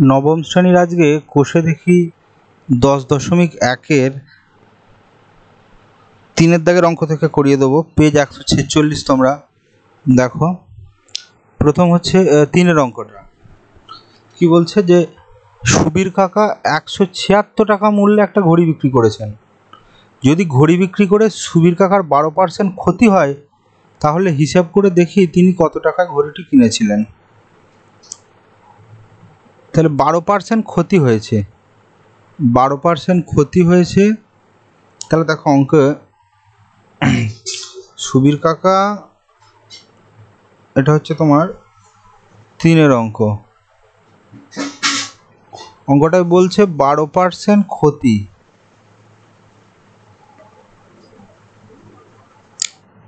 নবম শ্রেণীর আজকে কোষে দেখি 10.1-এর 3-এর দাগের অঙ্ক থেকে করিয়ে দেবো। পেজ 146 তোমরা দেখো। প্রথম হচ্ছে 3-এর অঙ্কটা কি বলছে যে সুবীর কাকা 176 টাকা মূল্যে একটা ঘড়ি বিক্রি করেছেন। যদি ঘড়ি বিক্রি করে সুবীর কাকার 12% ক্ষতি হয় তাহলে হিসাব করে দেখি তিনি কত টাকায় ঘড়িটি কিনেছিলেন। তাহলে 12% ক্ষতি হয়েছে, 12% ক্ষতি হয়েছে। তাহলে দেখো অঙ্কে সুবীর কাকা, এটা হচ্ছে তোমার 3-এর অঙ্ক। অঙ্কটাই বলছে 12% ক্ষতি।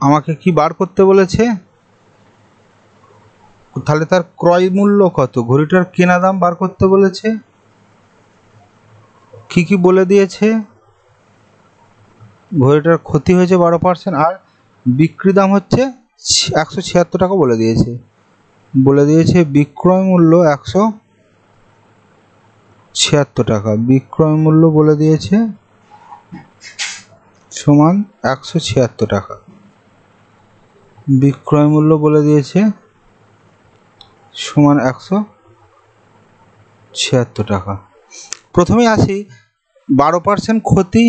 আমাকে কি বার করতে বলেছে? তাহলে তার ক্রয় মূল্য কত, ঘড়িটার কেনা দাম বার করতে বলেছে। কি কি বলে দিয়েছে? ঘড়িটার ক্ষতি হয়েছে 12% আর বিক্রি দাম হচ্ছে 176 টাকা বলে দিয়েছে। বিক্রয় মূল্য 176 টাকা, বিক্রয় মূল্য বলে দিয়েছে সমান 176 টাকা, বিক্রয় মূল্য বলে দিয়েছে সমান 176 টাকা। প্রথমেই আসি 12% ক্ষতি,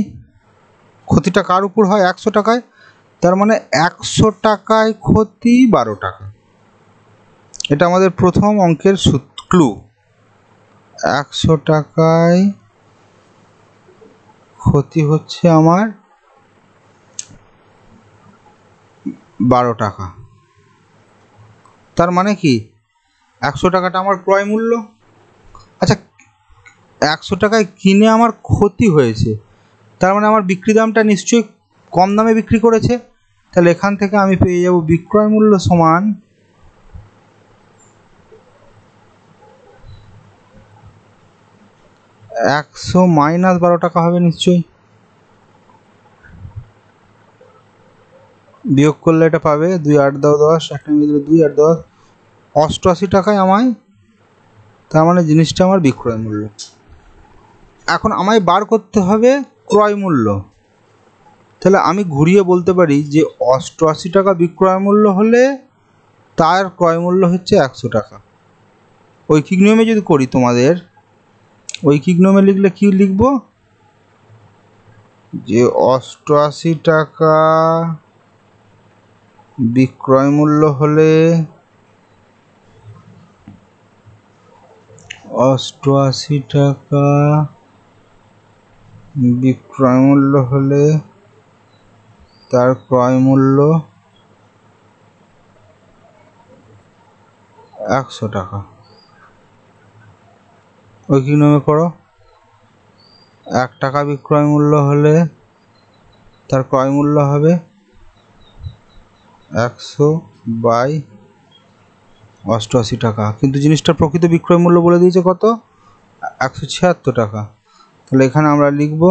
ক্ষতিটা কার উপর হয়? 100 টাকায়। তার মানে 100 টাকায় ক্ষতি 12 টাকা। এটা আমাদের প্রথম অঙ্কের ক্লু। 100 টাকায় ক্ষতি হচ্ছে আমার 12 টাকা। তার মানে কি 100 টাকাটা আমার ক্রয় মূল্য। আচ্ছা, 100 টাকায় কিনে আমার ক্ষতি হয়েছে, তার মানে আমার বিক্রি দামটা নিশ্চয়ই কম দামে বিক্রি করেছে। তাহলে এখান থেকে আমি পেয়ে যাব বিক্রয় মূল্য সমান 100 মাইনাস 12 টাকা হবে নিশ্চয়ই। বিয়োগ করলে এটা পাবে 2 8 10 10, একটা মিলে 2 8 10, 88 টাকায় আমায়, তার মানে জিনিসটা আমার বিক্রয় মূল্য। এখন আমায় বার করতে হবে ক্রয় মূল্য। তাহলে আমি ঘুরিয়ে বলতে পারি যে 88 টাকা বিক্রয় মূল্য হলে তার ক্রয় মূল্য হচ্ছে 100 টাকা। ঐকিক নিয়মে যদি করি, তোমাদের ঐকিক নিয়মে লিখলে কি লিখব? যে 88 টাকা বিক্রয় মূল্য হলে 88 টাকা বিক্রয় মূল্য হলে তার ক্রয় মূল্য 100 টাকা। ঐকিক নিয়মে করো। 1 টাকা বিক্রয় মূল্য হলে তার ক্রয় মূল্য হবে 100/88 টাকা, কিন্তু জিনিসটার প্রকৃত বিক্রয় মূল্য বলে দিয়েছে কত? 176 টাকা। তাহলে এখানে আমরা লিখব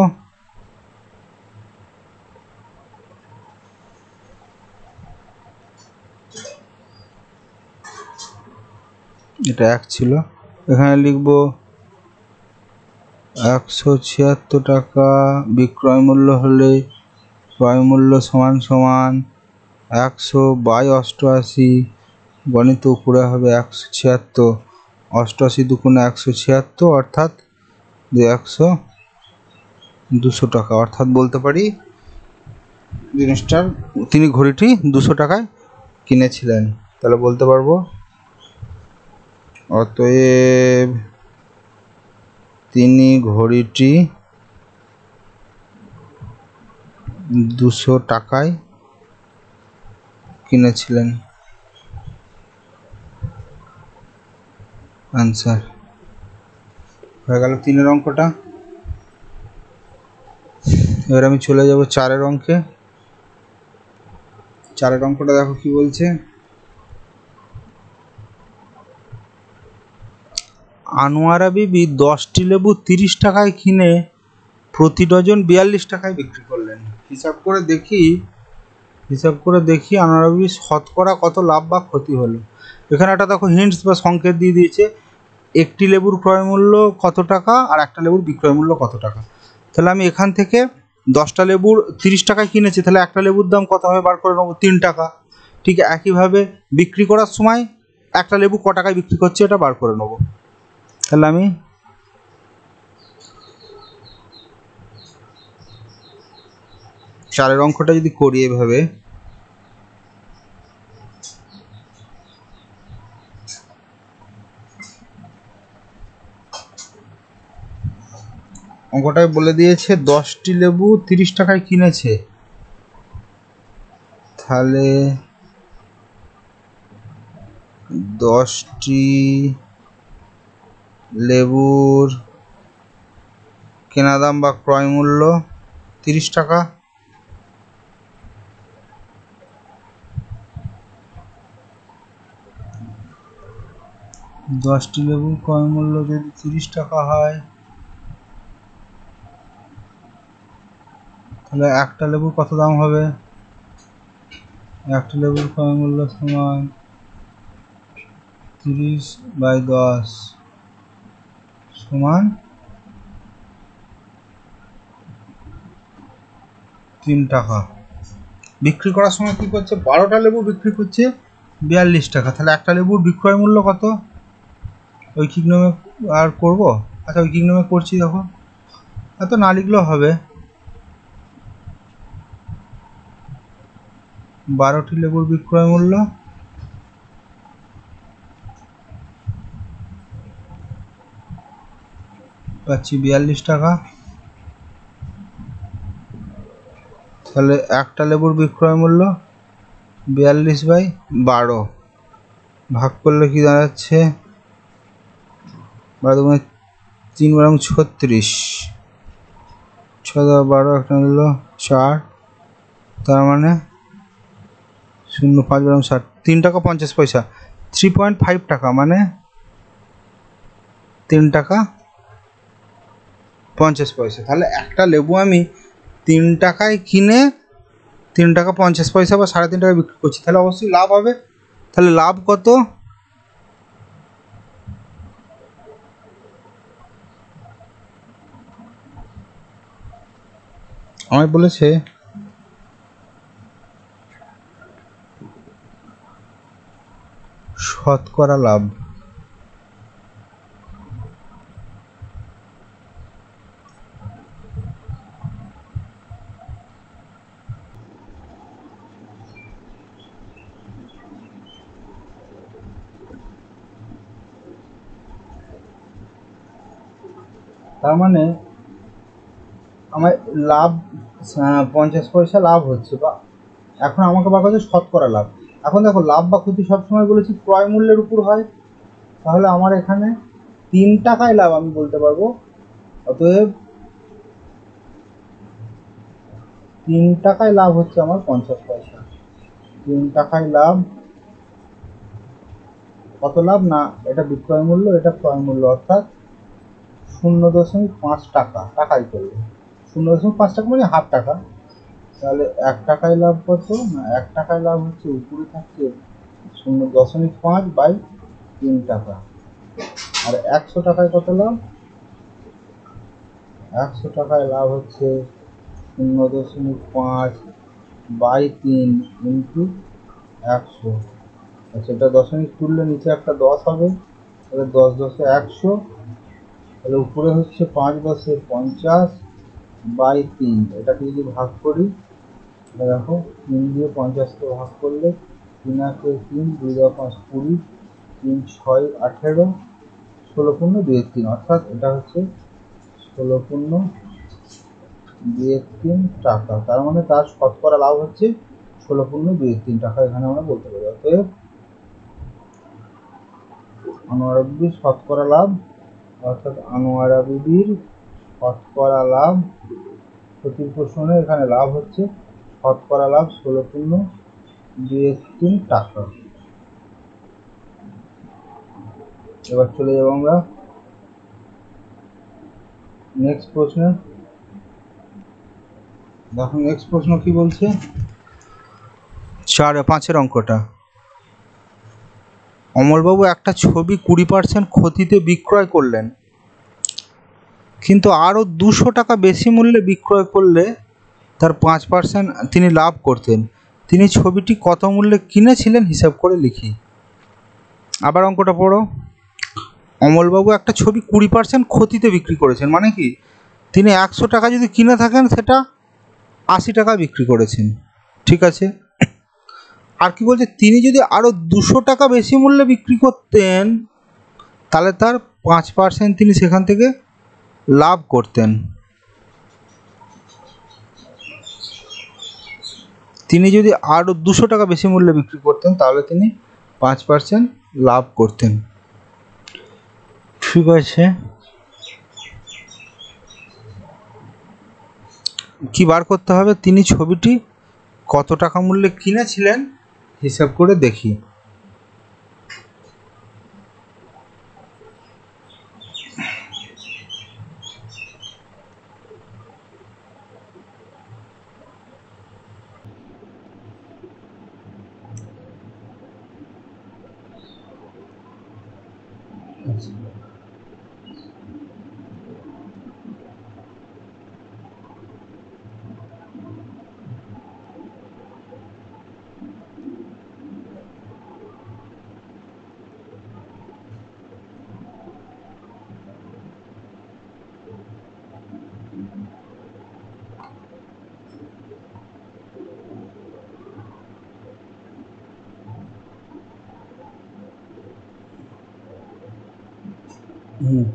এটা 1 ছিল, এখানে লিখব 176 টাকা বিক্রয় মূল্য হলে ক্রয় মূল্য সমান সমান 100/88, গণিত উপরে হবে 176, 88 দুগুণে 176, অর্থাৎ 200 টাকা। অর্থাৎ বলতে পারি জিনিসটার তিনি ঘড়িটি 200 টাকায় কিনেছিলেন। তাহলে বলতে পারবো অতএব তিনি ঘড়িটি 200 টাকায় কিনেছিলেন। আনসার হয়ে গেল 3-এর অঙ্কটা। এবার আমি চলে যাব 4-এর অঙ্কে। 4-এর অঙ্কটা দেখো কি বলছে। আনোয়ারা বিবি 10টি লেবু 30 টাকায় কিনে প্রতি ডজন 42 টাকায় বিক্রি করলেন। হিসাব করে দেখি আনোয়ারা বিবি শতকরা কত লাভ বা ক্ষতি হলো। এখানে একটা দেখো হিন্টস বা সংকেত দিয়ে দিয়েছে একটি লেবুর ক্রয় মূল্য কত টাকা আর একটা লেবুর বিক্রয় মূল্য কত টাকা। তাহলে আমি এখান থেকে 10টা লেবুর 30 টাকায় কিনেছি, তাহলে একটা লেবুর দাম কত হবে বার করে নেবো, 3 টাকা। ঠিক একইভাবে বিক্রি করার সময় একটা লেবু ক টাকায় বিক্রি করছে এটা বার করে নেবো। তাহলে আমি চারের অঙ্কটা যদি করি এভাবে, অঙ্কটায় বলে দিয়েছে 10টি লেবু 30 টাকায় কিনেছে, তাহলে 10টি লেবুর কেনা দাম বা ক্রয় মূল্য 30 টাকা। দশটি লেবুর ক্রয় মূল্য যদি 30 টাকা হয়, তাহলে একটা লেবুর কত দাম হবে, একটা লেবুর ক্রয় মূল্য সমান 30/10 সমান 3 টাকা। বিক্রি করার সময় কি করছে, 12টা লেবু বিক্রি করছে 42 টাকা, তাহলে একটা লেবুর বিক্রয় মূল্য কত, ঐকিক নিয়মে আর করবো। আচ্ছা ঐকিক নিয়মে করছি, দেখো এত না লিখলেও হবে। 12টি লেবুর বিক্রয় মূল্য পাচ্ছি 42 টাকা, তাহলে একটা লেবুর বিক্রয় মূল্য 42/12 ভাগ করলে কি দাঁড়াচ্ছে, 12 3 বারং 36, 6 12 একটা মূল্য 4, তার মানে 0 5 বারং 60, 3 টাকা 50 পয়সা, 3.5 টাকা, মানে 3 টাকা 50 পয়সা। তাহলে একটা লেবু আমি 3 টাকায় কিনে 3 টাকা 50 পয়সা বা 3.5 টাকায় বিক্রি করছি, তাহলে অবশ্যই লাভ হবে। তাহলে লাভ কত, আমায় বলেছে শতকরা লাভ। তার মানে আমার লাভ 50 পয়সা লাভ হচ্ছে, বা এখন আমাকে বার করছে শতকরা লাভ। এখন দেখো লাভ বা ক্ষতি সবসময় বলেছি ক্রয় মূল্যের উপর হয়, তাহলে আমার এখানে 3 টাকায় লাভ আমি বলতে পারবো, অতএব 3 টাকায় লাভ হচ্ছে আমার 50 পয়সা। 3 টাকায় লাভ, কত লাভ না, এটা বিক্রয় মূল্য এটা ক্রয় মূল্য, অর্থাৎ 0.5 টাকা, টাকাই করবে 0.5 টাকা মানে হাফ টাকা। তাহলে 1 টাকায় লাভ কত না, 1 টাকায় লাভ হচ্ছে উপরে থাকছে 0.5/3 টাকা। আর 100 টাকায় কত লাভ, 100 টাকায় লাভ হচ্ছে 0.5/3 ইন্টু 100। আচ্ছা এটা দশমিক তুললে নিচে একটা 10 হবে, তাহলে 10 10 100, তাহলে উপরে হচ্ছে 5 10 50/3। এটাকে যদি ভাগ করি, দেখো 3 দিয়ে 50কে ভাগ করলে 3 1 3, 2 5 20, 3 6 18, 16×2 অর্থাৎ এটা হচ্ছে 16×2 টাকা। তার মানে তার শতকরা লাভ হচ্ছে 16×2 টাকা, এখানে আমরা বলতে পারি। অতএব আনোয়ারা বিবির শতকরা লাভ, অর্থাৎ আনোয়ারা বিবির শতকরা লাভ, প্রতি প্রশ্নে এখানে লাভ হচ্ছে শতকরা লাভ 16×2 টাকা। এবার চলে যাবো আমরা নেক্সট প্রশ্নে। দেখো নেক্সট প্রশ্ন কি বলছে, 4 5 অঙ্কটা। অমলবাবু একটা ছবি 20% ক্ষতিতে বিক্রয় করলেন, কিন্তু আরও 200 টাকা বেশি মূল্যে বিক্রয় করলে তার 5% তিনি লাভ করতেন। তিনি ছবিটি কত মূল্যে কিনেছিলেন হিসাব করে লিখি। আবার অঙ্কটা পড়ো। অমলবাবু একটা ছবি 20% ক্ষতিতে বিক্রি করেছেন, মানে কি তিনি 100 টাকা যদি কিনে থাকেন সেটা 80 টাকা বিক্রি করেছেন, ঠিক আছে। আর কি বলছে, তিনি যদি আরও 200 টাকা বেশি মূল্যে বিক্রি করতেন তাহলে তার 5% তিনি সেখান থেকে লাভ করতেন। তিনি যদি আরও 200 টাকা বেশি মূল্যে বিক্রি করতেন তাহলে তিনি 5% লাভ করতেন, ঠিক আছে। কি বার করতে হবে, তিনি ছবিটি কত টাকা মূল্যে কিনেছিলেন হিসাব করে দেখি।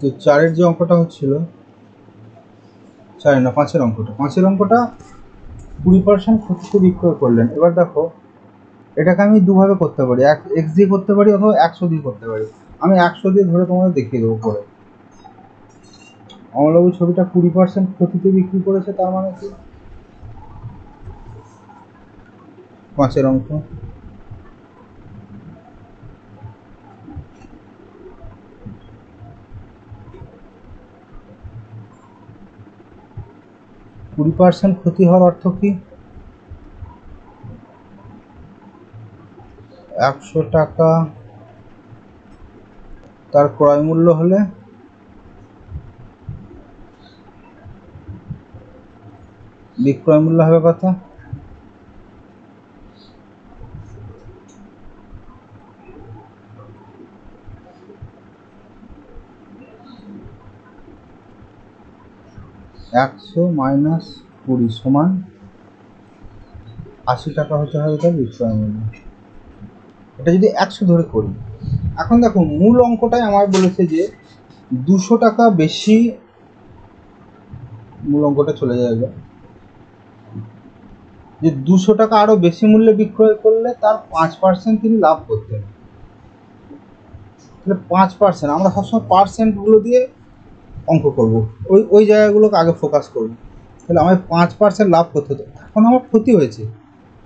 তো 4-এর যে অঙ্কটা হচ্ছিল, 4 না 5-এর অঙ্কটা, 5-এর অঙ্কটা 20% ক্ষতিতে বিক্রয় করলেন। এবার দেখো এটাকে আমি দুভাবে করতে পারি, x দিয়ে করতে পারি অথবা 100 দিয়ে করতে পারি। আমি 100 দিয়ে ধরে তোমাদের দেখিয়ে দেবো পরে। অমলবাবু ছবিটা 20% ক্ষতিতে বিক্রি করেছে, তার মানে কি 5-এর অঙ্ক। কুড়ি % ক্ষতি হওয়ার অর্থ কি, 100 টাকা তার ক্রয় মূল্য হলে বিক্রয় মূল্য হবে কত, 100 মাইনাস 20 সমান 80 টাকা হতে হবে তার বিক্রয় মূল্য। এটা যদি 100 ধরে করি, এখন দেখো মূল অঙ্কটাই আমার বলেছে যে 200 টাকা বেশি, মূল অঙ্কটা চলে যাবে যে 200 টাকা আরো বেশি মূল্যে বিক্রয় করলে তার 5% তিনি লাভ করতেন। তাহলে 5%, আমরা সবসময় পার্সেন্টগুলো দিয়ে অঙ্ক করব, ওই জায়গাগুলোকে আগে ফোকাস করব। তাহলে আমায় 5% লাভ করতে হতো, এখন আমার ক্ষতি হয়েছে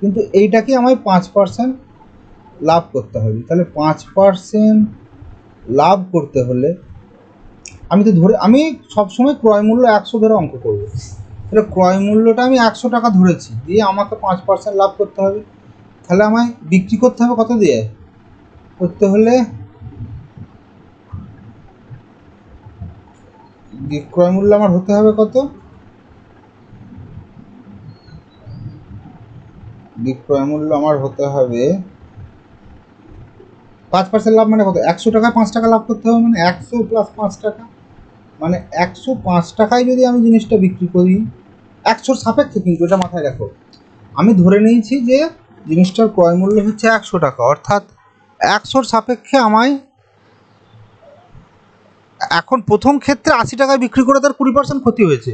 কিন্তু এইটাকে আমায় 5% লাভ করতে হবে। তাহলে 5% লাভ করতে হলে আমি সবসময় ক্রয় মূল্য 100 ধরে অঙ্ক করব। তাহলে ক্রয় মূল্যটা আমি 100 টাকা ধরেছি, দিয়ে আমাকে 5% লাভ করতে হবে। তাহলে আমায় বিক্রি করতে হবে কত দিয়ে, করতে হলে বিক্রয় মূল্য আমার হতে হবে কত, বিক্রয় মূল্য আমার হতে হবে 5% লাভ মানে কত, 100 টাকায় 5 টাকা লাভ করতে হবে, মানে 100 প্লাস 5 টাকা, মানে 105 টাকায় যদি আমি জিনিসটা বিক্রি করি, 100 সাপেক্ষে, কিন্তু এটা মাথায় রাখো, আমি ধরে নিয়েছি যে জিনিসটার ক্রয় মূল্য হচ্ছে 100 টাকা, অর্থাৎ 100 সাপেক্ষে আমায় এখন প্রথম ক্ষেত্রে 80 টাকায় বিক্রি করে তার 20% ক্ষতি হয়েছে,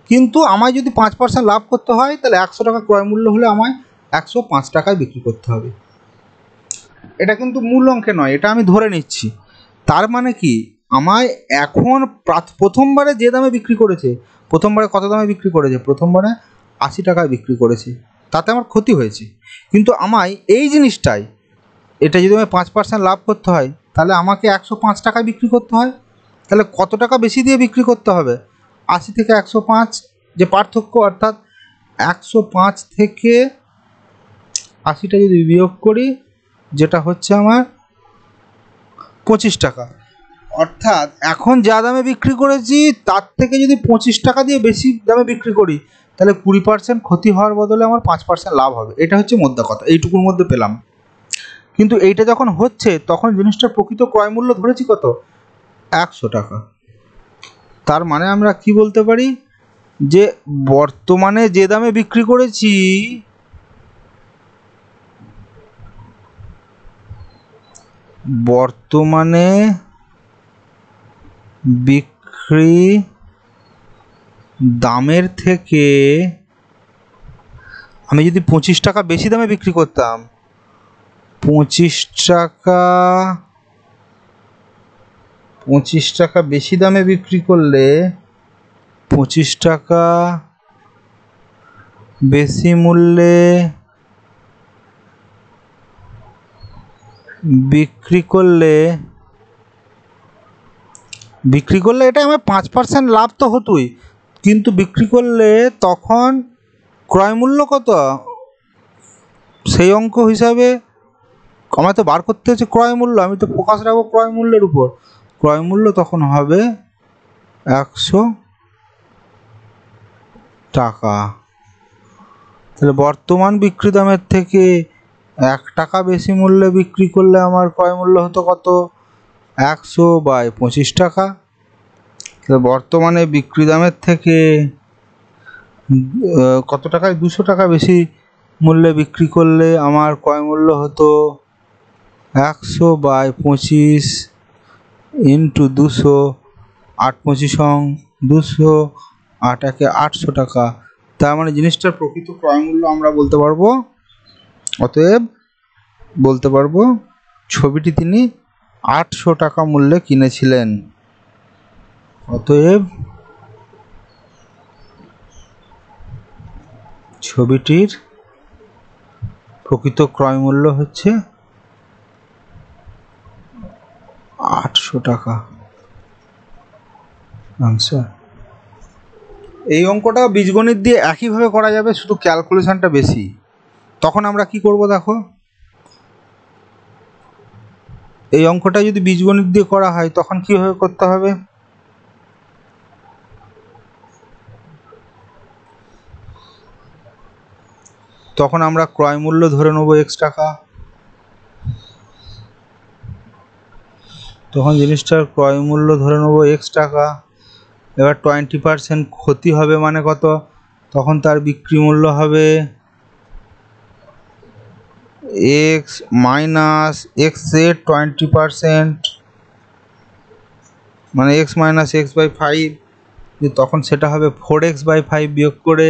কিন্তু আমায় যদি 5% লাভ করতে হয় তাহলে 100 টাকা ক্রয় মূল্য হলে আমায় 105 টাকায় বিক্রি করতে হবে। এটা কিন্তু মূল অঙ্কে নয়, এটা আমি ধরে নিচ্ছি। তার মানে কি, আমায় এখন প্রথমবারে যে দামে বিক্রি করেছে, প্রথমবারে কত দামে বিক্রি করেছে, প্রথমবারে 80 টাকায় বিক্রি করেছে, তাতে আমার ক্ষতি হয়েছে, কিন্তু আমায় এই জিনিসটাই, এটা যদি আমায় 5% লাভ করতে হয় তাহলে আমাকে 105 টাকায় বিক্রি করতে হয়। তাহলে কত টাকা বেশি দিয়ে বিক্রি করতে হবে, 80 থেকে 105 যে পার্থক্য, অর্থাৎ 105 থেকে 80টা যদি বিয়োগ করি, যেটা হচ্ছে আমার 25 টাকা। অর্থাৎ এখন যা দামে বিক্রি করেছি তার থেকে যদি 25 টাকা দিয়ে বেশি দামে বিক্রি করি তাহলে 20% ক্ষতি হওয়ার বদলে আমার 5% লাভ হবে। এটা হচ্ছে মোদ্দা কথা, এইটুকুর মধ্যে পেলাম। কিন্তু এইটা যখন হচ্ছে তখন জিনিসটার প্রকৃত ক্রয় মূল্য ধরেছি কত? 100 টাকা। তার মানে আমরা কি বলতে পারি যে বর্তমানে যে দামে বিক্রি করেছি বর্তমানে বিক্রি দামের থেকে আমি যদি 25 টাকা বেশি দামে বিক্রি করতাম, 25 টাকা বেশি দামে বিক্রি করলে 25 টাকা বেশি মূল্যে বিক্রি করলে এটা আমার 5% লাভ তো হতোই, কিন্তু বিক্রি করলে তখন ক্রয় মূল্য কত সেই অঙ্ক হিসাবে আমায় তো বার করতে হচ্ছে ক্রয় মূল্য। আমি তো ফোকাস রাখবো ক্রয় মূল্যের উপর। ক্রয় মূল্য তখন হবে 100 টাকা। তাহলে বর্তমান বিক্রি দামের থেকে 1 টাকা বেশি মূল্যে বিক্রি করলে আমার ক্রয় মূল্য হতো কত? 100/25 টাকা। তাহলে বর্তমানে বিক্রি দামের থেকে কত টাকায়? 200 টাকা বেশি মূল্যে বিক্রি করলে আমার ক্রয় মূল্য হতো 100/25 ইন্টু 200, 8×25 200, 8×1 800 টাকা। তার মানে জিনিসটার প্রকৃত ক্রয় মূল্য আমরা বলতে পারবো, অতএব বলতে পারবো ছবিটি তিনি 800 টাকা মূল্যে কিনেছিলেন। অতএব ছবিটির প্রকৃত ক্রয় মূল্য হচ্ছে 800 টাকা। আনসার। এই অঙ্কটা বীজগণিত দিয়ে একইভাবে করা যাবে, শুধু ক্যালকুলেশনটা বেশি। তখন আমরা কি করব দেখো, এই অঙ্কটা যদি বীজগণিত দিয়ে করা হয় তখন কিভাবে করতে হবে? তখন আমরা ক্রয় মূল্য ধরে নেব x টাকা। তখন জিনিসটার ক্রয় মূল্য ধরে নেব x টাকা। এবার 20% ক্ষতি হবে মানে কত? তখন তার বিক্রি মূল্য হবে x মাইনাস x এর 20%, মানে x - x/5। তখন সেটা হবে 4x/5 বিয়োগ করে